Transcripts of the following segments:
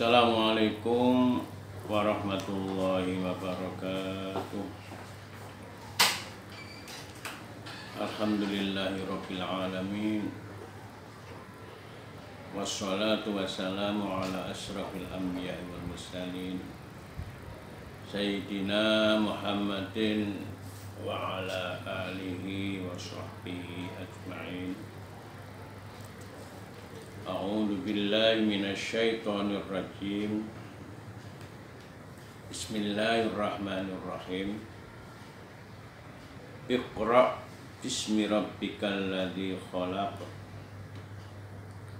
Assalamualaikum warahmatullahi wabarakatuh. Alhamdulillahirabbil alamin. Wassalatu wassalamu ala asyrafil anbiya'i wal mursalin Sayyidina Muhammadin wa ala alihi wa sahbihi ajma'in. A'udzu billahi minasy syaithanir rajim. Bismillahirrahmanirrahim. Iqra bismi rabbikal ladzi khalaq.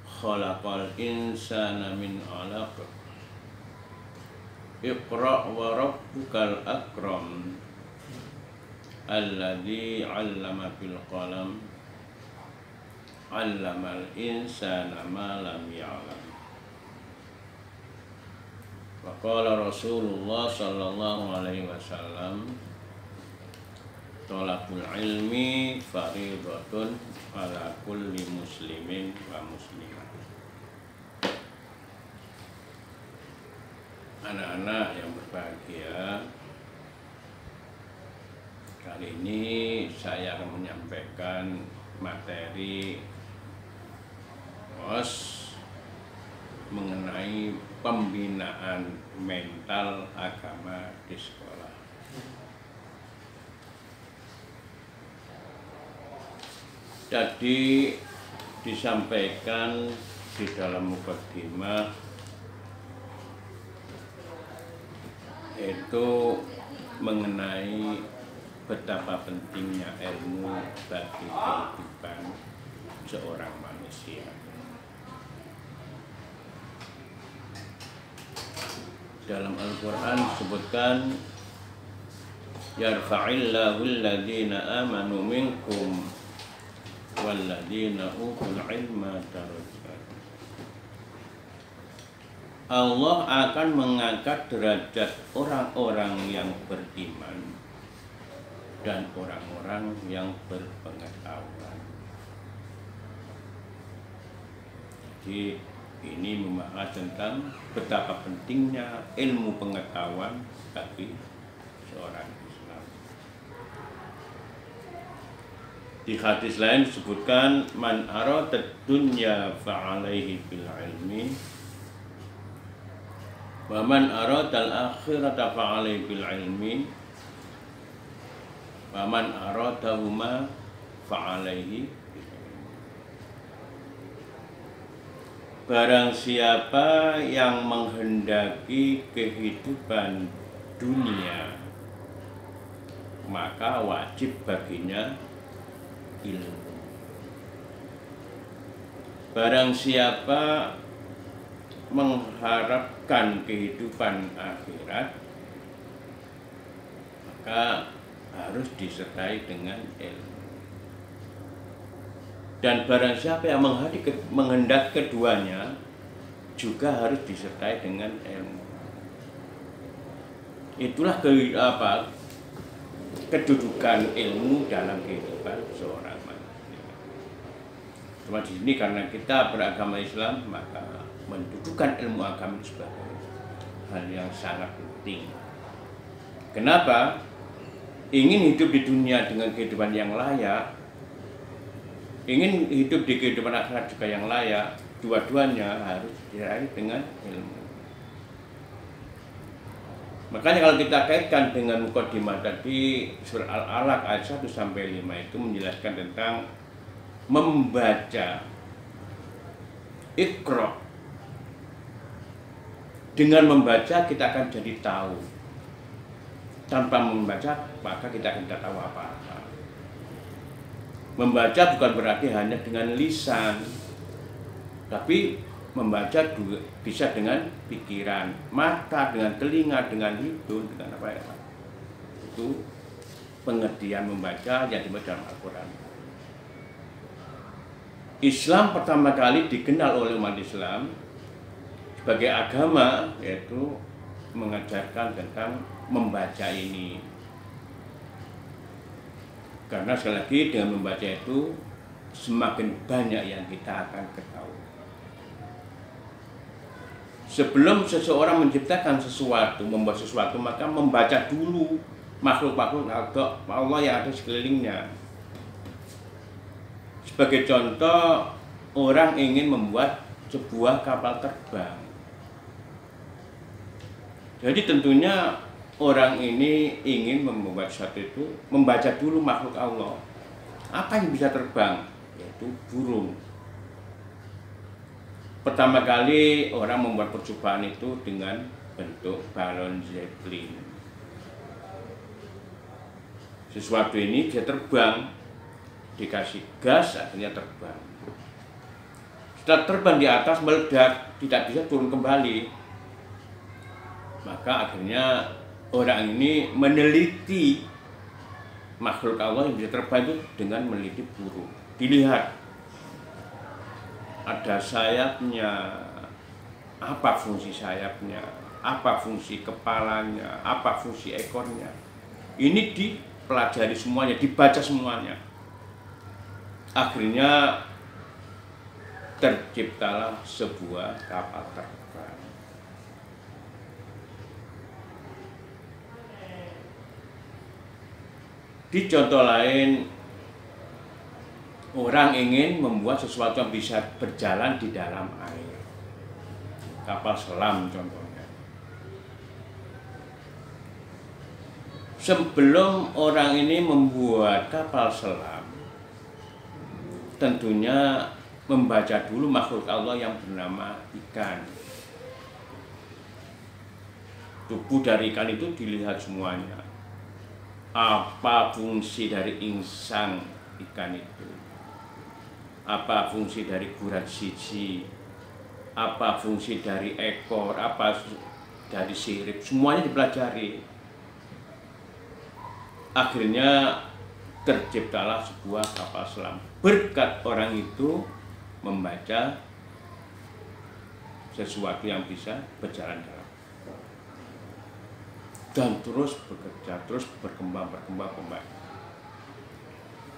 Khalaqal insana min 'alaq. Iqra wa rabbukal akram. Alladzi 'allama bil qalam. 'Allamal insana ma lam ya'lam. Wa qala Rasulullah sallallahu alaihi wasallam, thalabul ilmi fardhatun ala kulli muslimin wa muslimah. Anak-anak yang berbahagia, kali ini saya akan menyampaikan materi mengenai pembinaan mental agama di sekolah. Jadi disampaikan di dalam mukadimah itu mengenai betapa pentingnya ilmu bagi kehidupan seorang manusia. Dalam Al-Quran disebutkan, yarfa'illahu alladhina amanu minkum walladhina utul ilma darajat. Allah akan mengangkat derajat orang-orang yang beriman dan orang-orang yang berpengetahuan. Jadi ini membahas tentang betapa pentingnya ilmu pengetahuan bagi seorang Islam. Di hadis lain disebutkan, man aradad dunya fa'alaihi bil ilmi wa man aradal akhirata fa'alaihi bil ilmi wa man aradahuma fa'alaihi. Barang siapa yang menghendaki kehidupan dunia, maka wajib baginya ilmu. Barang siapa mengharapkan kehidupan akhirat, maka harus disertai dengan ilmu. Dan barang siapa yang menghendaki keduanya juga harus disertai dengan ilmu. Itulah kedudukan ilmu dalam kehidupan seorang manusia. Cuma di sini karena kita beragama Islam, maka mendudukan ilmu agama sebagai hal yang sangat penting. Kenapa? Ingin hidup di dunia dengan kehidupan yang layak, ingin hidup di kehidupan akhirat juga yang layak, dua-duanya harus diraih dengan ilmu. Makanya kalau kita kaitkan dengan mukadimah tadi, surah Al-Alaq ayat 1-5 itu menjelaskan tentang membaca. Iqra. Dengan membaca kita akan jadi tahu. Tanpa membaca maka kita tidak tahu apa-apa. Membaca bukan berarti hanya dengan lisan, tapi membaca juga bisa dengan pikiran, mata, dengan telinga, dengan hidung, dengan apa ya. Itu pengertian membaca yang dimaksud dalam Al-Quran. Islam pertama kali dikenal oleh umat Islam sebagai agama, yaitu mengajarkan tentang membaca ini. Karena sekali lagi dengan membaca itu semakin banyak yang kita akan ketahui. Sebelum seseorang menciptakan sesuatu, membuat sesuatu, maka membaca dulu makhluk-makhluk Allah yang ada sekelilingnya. Sebagai contoh, orang ingin membuat sebuah kapal terbang. Jadi tentunya orang ini ingin membuat sesuatu itu, membaca dulu makhluk Allah. Apa yang bisa terbang? Yaitu burung. Pertama kali orang membuat percobaan itu dengan bentuk balon Zeppelin. Sesuatu ini dia terbang, dikasih gas akhirnya terbang. Setelah terbang di atas meledak, tidak bisa turun kembali. Maka akhirnya orang ini meneliti makhluk Allah yang bisa terbang itu dengan meneliti burung. Dilihat ada sayapnya, apa fungsi sayapnya, apa fungsi kepalanya, apa fungsi ekornya. Ini dipelajari semuanya, dibaca semuanya. Akhirnya terciptalah sebuah kapal terbang. Di contoh lain, orang ingin membuat sesuatu yang bisa berjalan di dalam air. Kapal selam contohnya. Sebelum orang ini membuat kapal selam, tentunya membaca dulu makhluk Allah yang bernama ikan. Tubuh dari ikan itu dilihat semuanya. Apa fungsi dari insang ikan itu? Apa fungsi dari gurat siji, apa fungsi dari ekor, apa dari sirip, semuanya dipelajari. Akhirnya terciptalah sebuah kapal selam berkat orang itu membaca sesuatu yang bisa berjalan dalam dan terus bekerja, terus berkembang.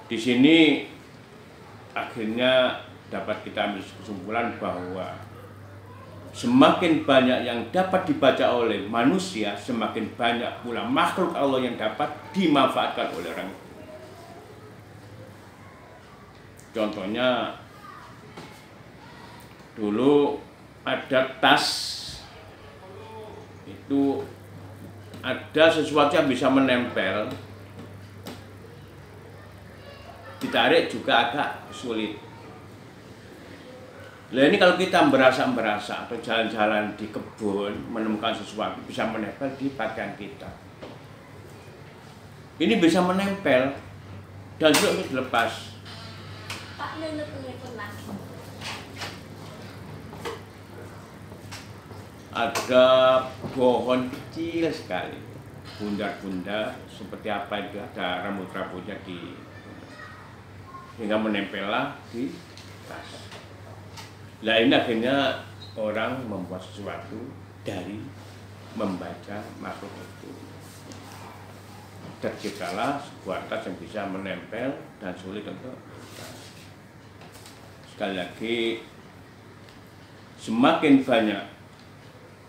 Di sini akhirnya dapat kita ambil kesimpulan bahwa semakin banyak yang dapat dibaca oleh manusia, semakin banyak pula makhluk Allah yang dapat dimanfaatkan oleh orang. Contohnya, dulu ada tas, itu ada sesuatu yang bisa menempel, ditarik juga agak sulit. Nah ini kalau kita merasa atau jalan-jalan di kebun menemukan sesuatu bisa menempel di pakaian kita. Ini bisa menempel dan sulit untuk dilepas. Ada pohon kecil sekali, bundar-bundar seperti apa itu, ada rambut-rambutnya sehingga menempellah di tas. Nah ini akhirnya orang membuat sesuatu dari membaca makhluk itu. Terciptalah sebuah tas yang bisa menempel dan sulit untuk tas. Sekali lagi, semakin banyak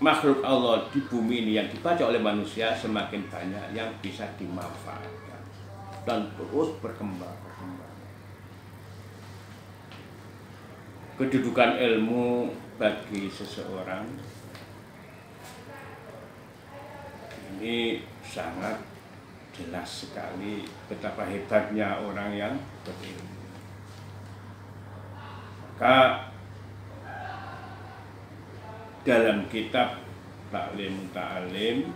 makhluk Allah di bumi ini yang dibaca oleh manusia, semakin banyak yang bisa dimanfaatkan dan terus berkembang. Kedudukan ilmu bagi seseorang ini sangat jelas sekali betapa hebatnya orang yang berilmu. Maka dalam kitab Taklim Ta'alim,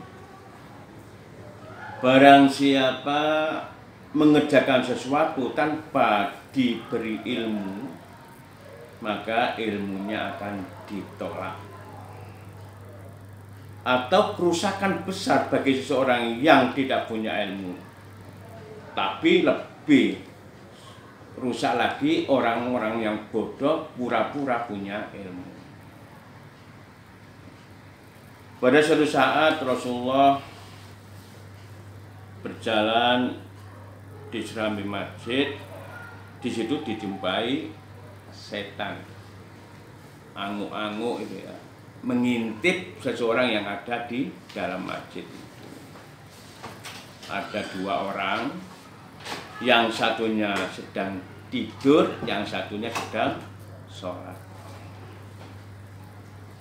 barang siapa mengerjakan sesuatu tanpa diberi ilmu, maka ilmunya akan ditolak. Atau kerusakan besar bagi seseorang yang tidak punya ilmu. Tapi lebih rusak lagi orang-orang yang bodoh pura-pura punya ilmu. Pada suatu saat Rasulullah berjalan di serambi masjid, di situ dijumpai setan, angu-angu itu ya, mengintip seseorang yang ada di dalam masjid itu. Ada 2 orang, yang satunya sedang tidur, yang satunya sedang sholat.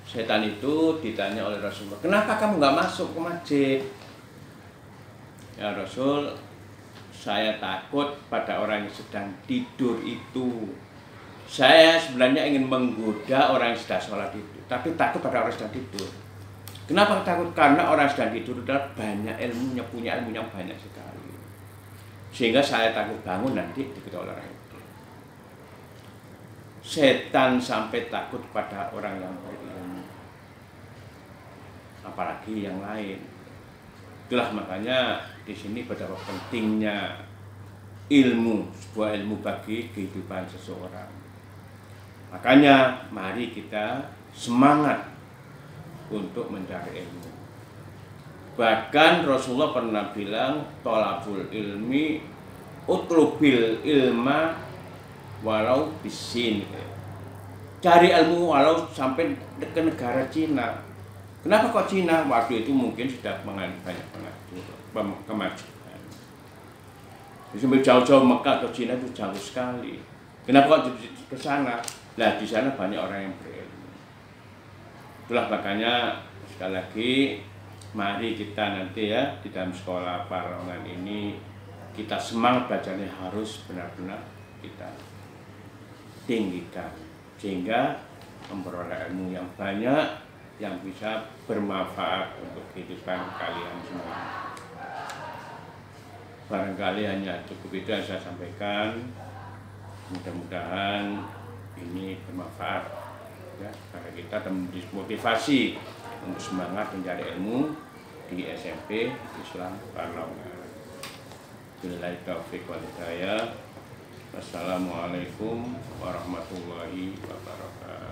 Setan itu ditanya oleh Rasulullah, kenapa kamu nggak masuk ke masjid? Ya Rasul, saya takut pada orang yang sedang tidur itu. Saya sebenarnya ingin menggoda orang yang sedang sholat itu, tapi takut pada orang yang sedang tidur. Kenapa takut? Karena orang yang sedang tidur adalah banyak ilmunya, punya ilmu yang banyak sekali. Sehingga saya takut bangun nanti diketuk oleh orang itu. Setan sampai takut pada orang yang berilmu, apalagi yang lain. Itulah makanya di sini betapa pentingnya ilmu, sebuah ilmu bagi kehidupan seseorang. Makanya mari kita semangat untuk mencari ilmu. Bahkan Rasulullah pernah bilang, tolabul ilmi utlubil ilma walau bisin. Cari ilmu walau sampai ke negara Cina. Kenapa kok Cina? Waktu itu mungkin sudah mengalami banyak kemajuan. Sampai jauh-jauh Mekah ke Cina itu jauh sekali. Kenapa kok ke sana? Nah, di sana banyak orang yang berilmu. Itulah makanya sekali lagi mari kita nanti ya di dalam sekolah Parongan ini kita semangat bacanya harus benar-benar kita tinggikan sehingga memperoleh ilmu yang banyak yang bisa bermanfaat untuk kehidupan kalian semua. Barangkali hanya cukup itu yang saya sampaikan. Mudah-mudahan ini bermanfaat ya, karena kita termotivasi untuk semangat mencari ilmu di SMP Islam Parongan. Billahi taufiq wal hidayah. Wassalamualaikum warahmatullahi wabarakatuh.